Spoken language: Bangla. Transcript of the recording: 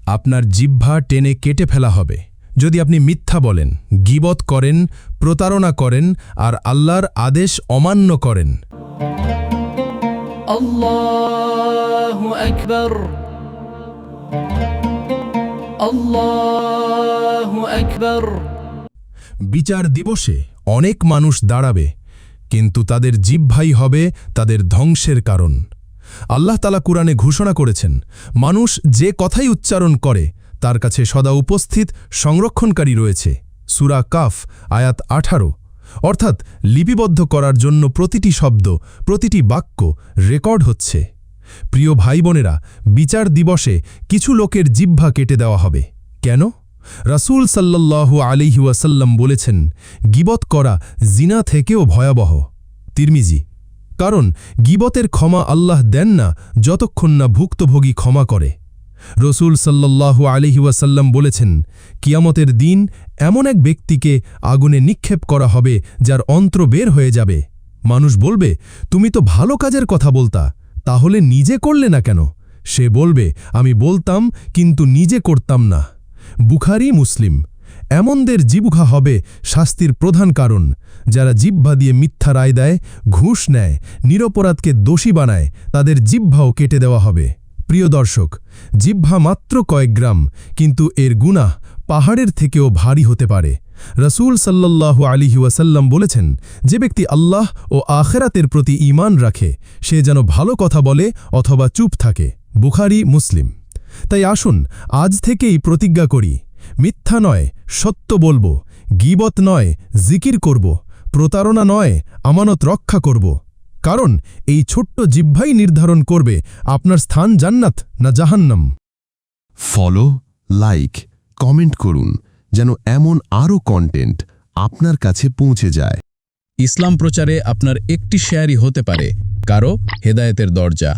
আপনার জিহ্বা টেনে কেটে ফেলা হবে যদি আপনি মিথ্যা বলেন, গীবত করেন, প্রতারণা করেন আর আল্লাহর আদেশ অমান্য করেন। আল্লাহু আকবার, আল্লাহু আকবার। বিচার দিবসে অনেক মানুষ দাঁড়াবে, কিন্তু তাদের জিহ্বাই হবে তাদের ধ্বংসের কারণ। আল্লাহ তাআলা কুরআনে ঘোষণা করেছেন, মানুষ যে কথাই উচ্চারণ করে তার কাছে সদা উপস্থিত সংরক্ষণকারী রয়েছে। সূরা কাফ আয়াত 18। অর্থাৎ লিপিবদ্ধ করার জন্য প্রতিটি শব্দ, প্রতিটি বাক্য রেকর্ড হচ্ছে। প্রিয় ভাই বোনেরা, বিচার দিবসে কিছু লোকের জিহ্বা কেটে দেওয়া হবে। কেন? রাসূল সাল্লাল্লাহু আলাইহি ওয়াসাল্লাম বলেছেন, গীবত করা জিনা থেকেও ভয়াবহ। তিরমিজি। কারণ গীবতের ক্ষমা আল্লাহ দেন না যতক্ষণ না ভুক্তভোগী ক্ষমা করে। রাসূল সাল্লাল্লাহু আলাইহি ওয়াসাল্লাম বলেছেন, কিয়ামতের দিন এমন এক ব্যক্তিকে আগুনে নিক্ষেপ করা হবে যার অন্ত্র বের হয়ে যাবে। মানুষ বলবে, তুমি তো ভালো কাজের কথা বলতা, তাহলে নিজে করলে না কেন? সে বলবে, আমি বলতাম কিন্তু নিজে করতাম না। বুখারী, মুসলিম। এমনদের জিহ্বা হবে শাস্তির প্রধান কারণ, যারা জিহ্বা দিয়ে মিথ্যা রায় দেয়, ঘুষ নেয়, নিরপরাধকে দোষী বানায়, তাদের জিহ্বাও কেটে দেওয়া হবে। প্রিয় দর্শক, জিহ্বা মাত্র কয়েক গ্রাম, কিন্তু এর গুনাহ পাহাড়ের থেকেও ভারী হতে পারে। রাসূল সাল্লাল্লাহু আলাইহি ওয়াসাল্লাম বলেছেন, যে ব্যক্তি আল্লাহ ও আখিরাতের প্রতি ঈমান রাখে সে যেন ভালো কথা বলে অথবা চুপ থাকে। বুখারী, মুসলিম। তাই আসুন আজ থেকেই প্রতিজ্ঞা করি, মিথ্যা নয়, সত্য বলবো, গীবত নয়, জিকির করব, প্রতারণা নয়, আমানত রক্ষা করব। কারণ এই ছোট্ট জিহ্বাই নির্ধারণ করবে আপনার স্থান জান্নাত না জাহান্নাম। ফলো, লাইক, কমেন্ট করুন যেন এমন আরও কন্টেন্ট আপনার কাছে পৌঁছে যায়। ইসলাম প্রচারে আপনার একটি শেয়ারই হতে পারে কারো হেদায়েতের দরজা।